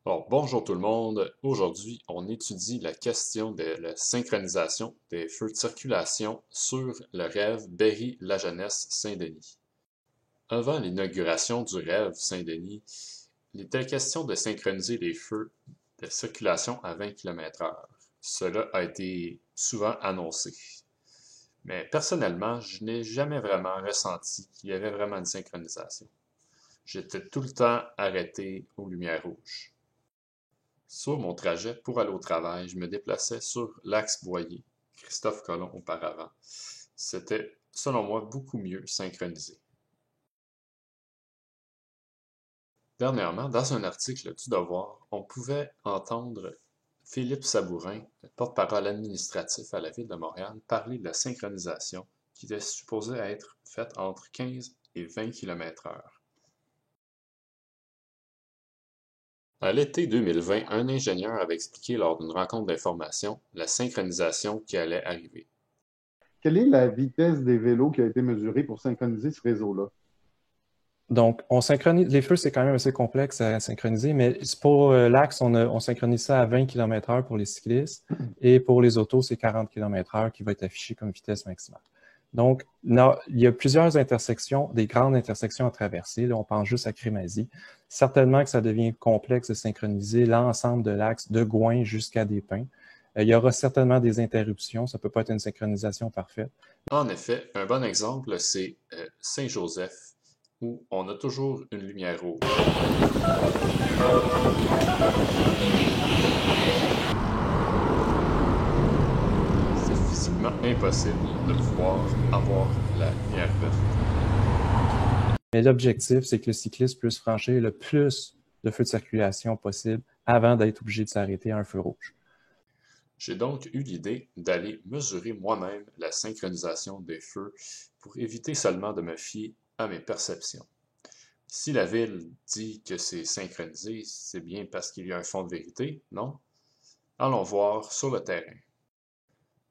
Alors, bonjour tout le monde. Aujourd'hui, on étudie la question de la synchronisation des feux de circulation sur le rêve Berry-La Jeunesse-Saint-Denis. Avant l'inauguration du rêve Saint-Denis, il était question de synchroniser les feux de circulation à 20 km/h. Cela a été souvent annoncé. Mais personnellement, je n'ai jamais vraiment ressenti qu'il y avait vraiment une synchronisation. J'étais tout le temps arrêté aux lumières rouges. Sur mon trajet pour aller au travail, je me déplaçais sur l'axe Boyer, Christophe Colomb auparavant. C'était, selon moi, beaucoup mieux synchronisé. Dernièrement, dans un article du Devoir, on pouvait entendre Philippe Sabourin, le porte-parole administratif à la Ville de Montréal, parler de la synchronisation qui était supposée être faite entre 15 et 20 km/h. À l'été 2020, un ingénieur avait expliqué lors d'une rencontre d'information la synchronisation qui allait arriver. Quelle est la vitesse des vélos qui a été mesurée pour synchroniser ce réseau-là? Donc, on synchronise. Les feux, c'est quand même assez complexe à synchroniser, mais pour l'axe, on synchronise ça à 20 km/h pour les cyclistes et pour les autos, c'est 40 km/h qui va être affiché comme vitesse maximale. Donc, il y a plusieurs intersections, des grandes intersections à traverser. Là, on pense juste à Crémazie. Certainement que ça devient complexe de synchroniser l'ensemble de l'axe de Gouin jusqu'à Despins. Il y aura certainement des interruptions. Ça peut pas être une synchronisation parfaite. En effet, un bon exemple, c'est Saint-Joseph, où on a toujours une lumière rouge. C'est physiquement impossible de pouvoir avoir la lumière verte. Mais l'objectif, c'est que le cycliste puisse franchir le plus de feux de circulation possible avant d'être obligé de s'arrêter à un feu rouge. J'ai donc eu l'idée d'aller mesurer moi-même la synchronisation des feux pour éviter seulement de me fier à mes perceptions. Si la ville dit que c'est synchronisé, c'est bien parce qu'il y a un fond de vérité, non? Allons voir sur le terrain.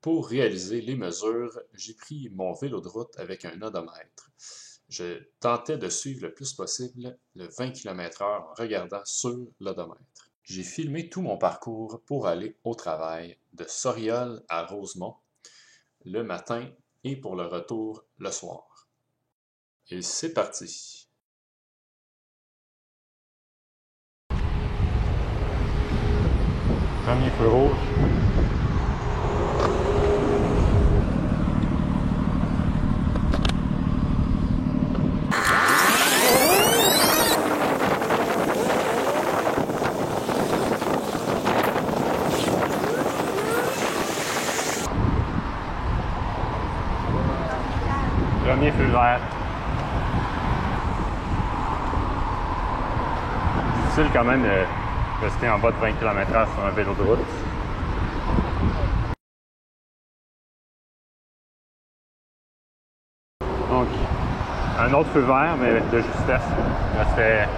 Pour réaliser les mesures, j'ai pris mon vélo de route avec un odomètre. Je tentais de suivre le plus possible le 20 km/h en regardant sur l'odomètre. J'ai filmé tout mon parcours pour aller au travail, de Soriol à Rosemont, le matin et pour le retour le soir. Et c'est parti! Premier feu rouge. Premier feu vert. Difficile quand même de rester en bas de 20 km/h sur un vélo de route. Donc, un autre feu vert, mais de justesse. Il restait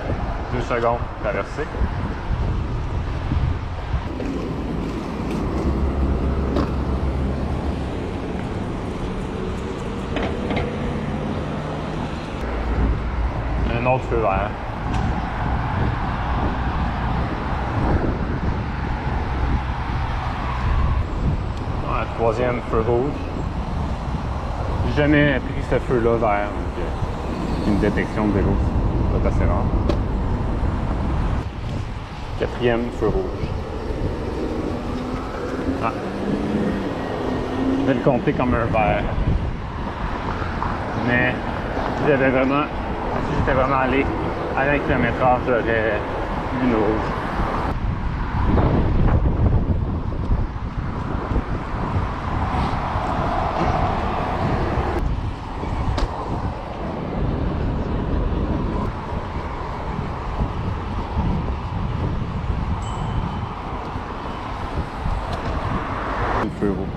2 secondes pour traverser. Un autre feu vert. Un troisième feu rouge. J'ai jamais pris ce feu-là vert. Donc, une détection de vélo, c'est assez rare. Quatrième feu rouge. Ah. Je vais le compter comme un vert. Mais si j'étais vraiment allé à 20 km/h, j'aurais eu une rouge. Le feu rouge.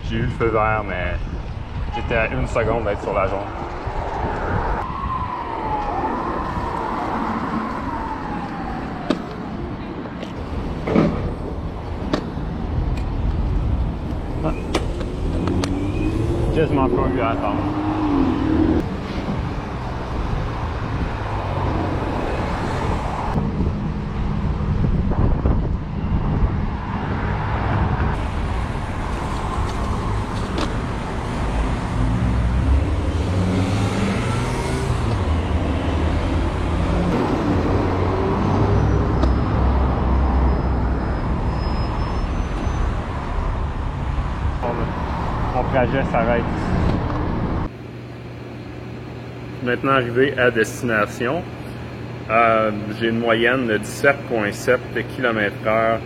J'ai eu le feu vert, mais j'étais à 1 seconde d'être sur la jaune. Quasiment pas eu à attendre. trajet s'arrête ici. Maintenant arrivé à destination, j'ai une moyenne de 17,7 km/h.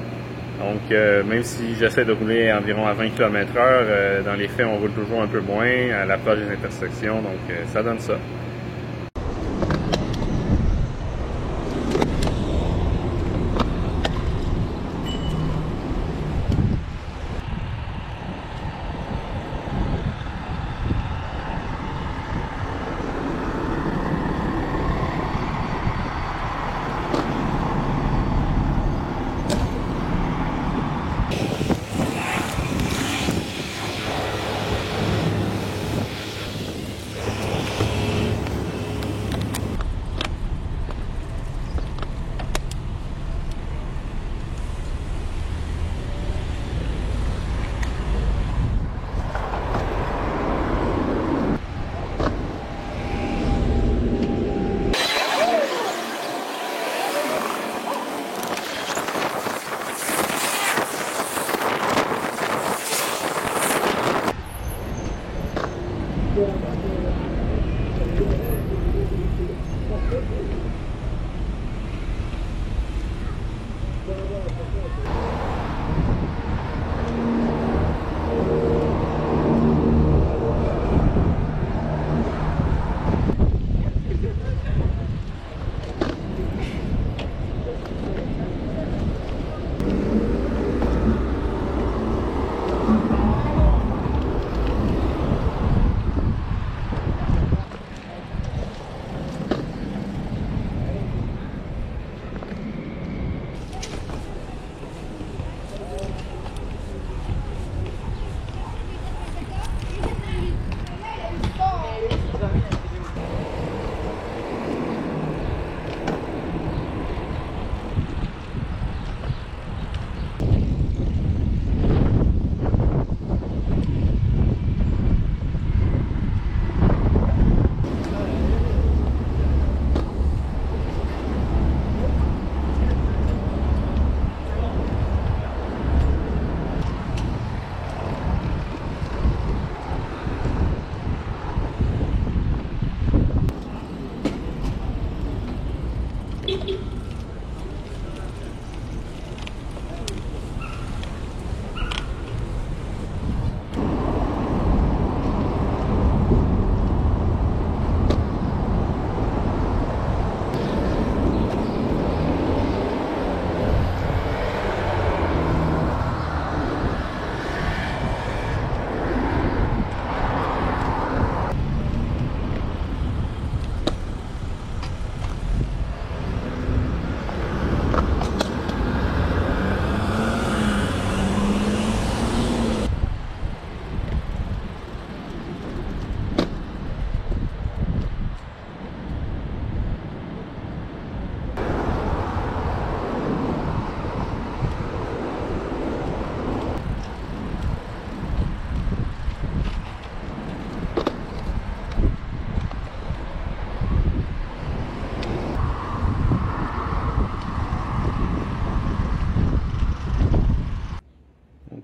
Donc, même si j'essaie de rouler environ à 20 km/h, dans les faits, on roule toujours un peu moins à l'approche des intersections. Donc, ça donne ça.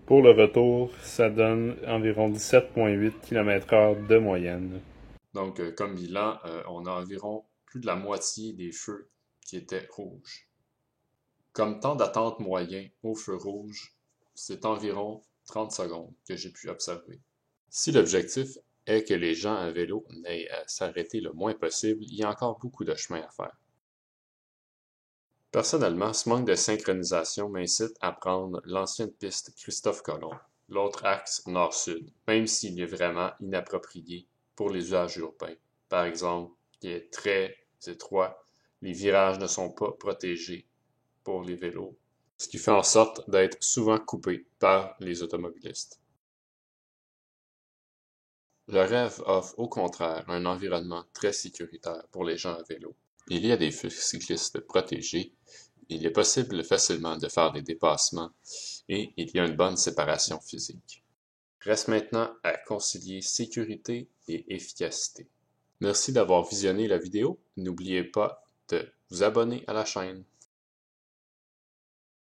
Pour le retour, ça donne environ 17,8 km/h de moyenne. Donc, comme bilan, on a environ plus de la moitié des feux qui étaient rouges. Comme temps d'attente moyen au feu rouge, c'est environ 30 secondes que j'ai pu observer. Si l'objectif est que les gens à vélo n'aient à s'arrêter le moins possible, il y a encore beaucoup de chemin à faire. Personnellement, ce manque de synchronisation m'incite à prendre l'ancienne piste Christophe-Colomb, l'autre axe nord-sud, même s'il est vraiment inapproprié pour les usages urbains. Par exemple, il est très étroit, les virages ne sont pas protégés pour les vélos, ce qui fait en sorte d'être souvent coupé par les automobilistes. Le rêve offre au contraire un environnement très sécuritaire pour les gens à vélo. Il y a des feux cyclistes protégés, il est possible facilement de faire des dépassements et il y a une bonne séparation physique. Reste maintenant à concilier sécurité et efficacité. Merci d'avoir visionné la vidéo. N'oubliez pas de vous abonner à la chaîne.